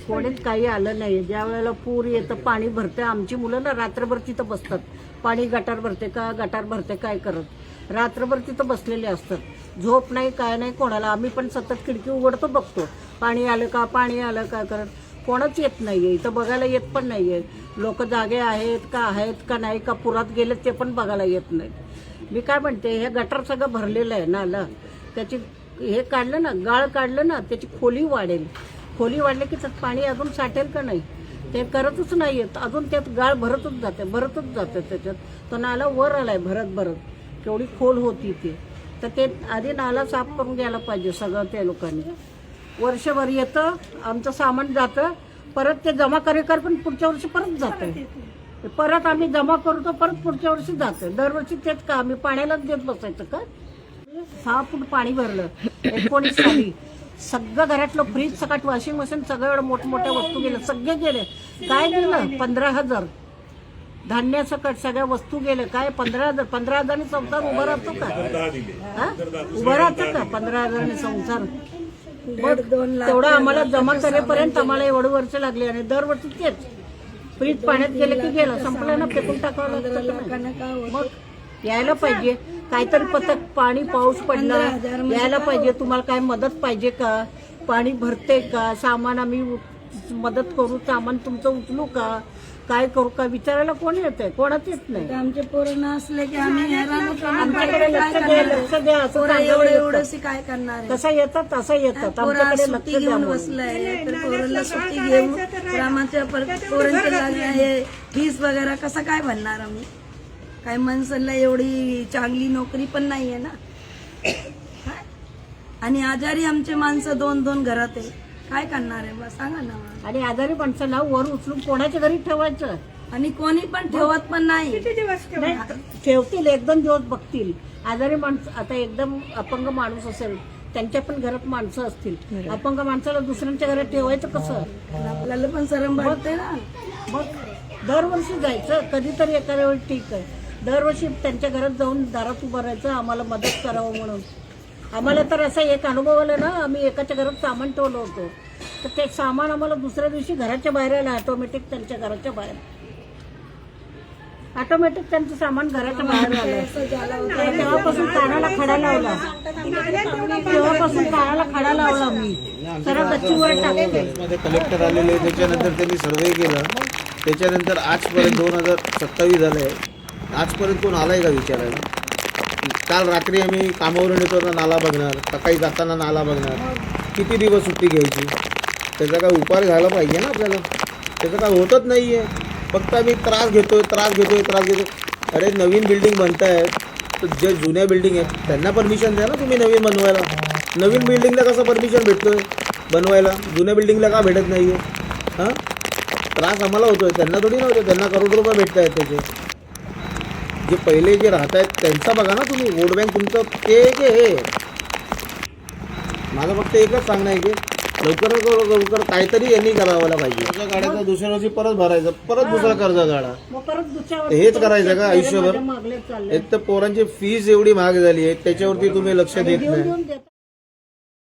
कोणीच काही आलं नाही. ज्या वेळेला पूर येतं पाणी भरते, आमची मुलं ना रात्रभर तिथं बसतात. पाणी गटार भरते काय करत रात्रभर तिथं बसलेले असतात. झोप नाही काय नाही कोणाला. आम्ही पण सतत खिडकी उघडतो बघतो पाणी आलं का करत. कोणच येत नाहीये इथं, बघायला येत पण नाहीये. लोक जागे आहेत का नाही का पुरात गेले ते पण बघायला येत नाही. मी काय म्हणते, हे गटार सगळं भरलेलं आहे नाला, त्याची हे काढलं ना, गाळ काढलं ना, त्याची खोली वाढेल. खोली वाढली की त्यात पाणी अजून साठेल का नाही ते करतच नाही येत. अजून त्यात गाळ भरतच जाते त्याच्यात. तो नाला वर आलाय भरत केवढी खोल होती ती. तर ते आधी नाला साफ करून घ्यायला पाहिजे सगळं त्या लोकांनी. वर्षभर येतं आमचं सामान जातं, परत ते जमा करेकर पण पुढच्या वर्षी परत जातं. परत आम्ही जमा करतो, परत पुढच्या वर्षी जातं. दरवर्षी तेच का आम्ही पाण्यालाच देत बसायचं का? 6 फूट पाणी भरलं 19 साली. सगळं घरातलं फ्रीज सकट वॉशिंग मशीन सगळं एवढं मोठमोठ्या वस्तू गेल्या, सगळे गेले. काय गेलं? 15,000 धान्य सकट सगळ्या वस्तू गेले. काय 15,000? 15,000 संसार उभा राहतो का? उभा राहतो का 15,000 संसार? तेवढं आम्हाला जमा करेपर्यंत आम्हाला एवढं वर्ष लागली. आणि दरवर्षी तेच फ्रीज पाण्यात गेले की गेलं, संपलं ना, फेकून टाकावं लागतं. मग यायला पाहिजे काहीतरी पथक. पाणी पाऊस पडला यायला पाहिजे. तुम्हाला काय मदत पाहिजे का? पाणी भरते का? सामान आम्ही मदत करू, सामान तुमचं उचलू का? काय करू का? विचारायला कोण येतंय? कोणाच येत नाही. आमचे पोरं असले की आम्ही आमच्याकडे लक्ष द्या असं एवढं काय करणार आहे? कसं येतात तसं येतात. आमच्याकडे लक्ष द्या. बसलाय तर पोराला सुट्टी घेऊन ग्रामाच्या पोरांचे लागले आहे फीस वगैरे कसं काय भरणार आम्ही? काही माणसाला एवढी चांगली नोकरी पण नाहीये ना. आणि आजारी आमचे माणसं 2-2 घरात आहे, काय करणार आहे बस सांगा ना. आणि आजारी माणसाला वर उचलून कोणाच्या घरी ठेवायचं? आणि कोणी पण ठेवत पण नाही. ठेवतील 1-2 दिवस बघतील. आजारी माणसं, आता एकदम अपंग माणूस असेल त्यांच्या पण घरात माणसं असतील. अपंग माणसाला दुसऱ्यांच्या घरात ठेवायचं कसं? आपल्याला पण शरम वाटते ना. मग दरवर्षी जायचं, कधीतरी एखाद्या वेळी ठीक आहे. दरवर्षी त्यांच्या घरात जाऊन दारात उभं राहायचं, आम्हाला मदत करावं म्हणून. आम्हाला तर असा एक अनुभव आला ना, आम्ही एकाच्या घरात सामान ठेवलं होतं, तर ते सामान आम्हाला दुसऱ्या दिवशी घराच्या बाहेर आलं. ऑटोमॅटिक त्यांच्या घराच्या बाहेर ऑटोमॅटिक त्यांचं सामान घराच्या बाहेर आलं. तेव्हापासून कानाला खडा लावला मी. सरळ गच्चीवर टाकते. कलेक्टर आलेले, त्याच्यानंतर त्यांनी सर्वे केला. त्याच्यानंतर आजपर्यंत 2027 झालंय, आजपर्यंत कोण आलाय का विचारायला? काल रात्री आम्ही कामावरून येतो नाला बघणार, सकाळी जाताना नाला बघणार. किती दिवस सुट्टी घ्यायची? त्याचा काय उपाय झाला पाहिजे ना आपल्याला. त्याचं काय होतच नाही आहे. फक्त आम्ही त्रास घेतोय. अरे नवीन बिल्डिंग बनतायत तर जे जुन्या बिल्डिंग आहेत त्यांना परमिशन द्या ना तुम्ही नवीन बनवायला. नवीन बिल्डिंगला कसं परमिशन भेटतोय बनवायला? जुन्या बिल्डिंगला का भेटत नाही आहे? हां, त्रास आम्हाला होतोय, त्यांना थोडी नव्हतं. त्यांना करोड रुपये भेटत आहेत. त्याचे जे पहिले जे राहत आहेत त्यांचा बघा ना तुम्ही. वोट बँक तुमचं ते हे. माझं फक्त एकच सांगणं आहे की लवकर काहीतरी यांनी करायला पाहिजे. कर्ज काढायचं, दुसऱ्या वर्षी परत भरायचं, परत दुसरा कर्ज काढा. हेच करायचं का आयुष्यभर? एक तर पोरांची फीस एवढी महाग झाली आहे, त्याच्यावरती तुम्ही लक्ष देत नाही.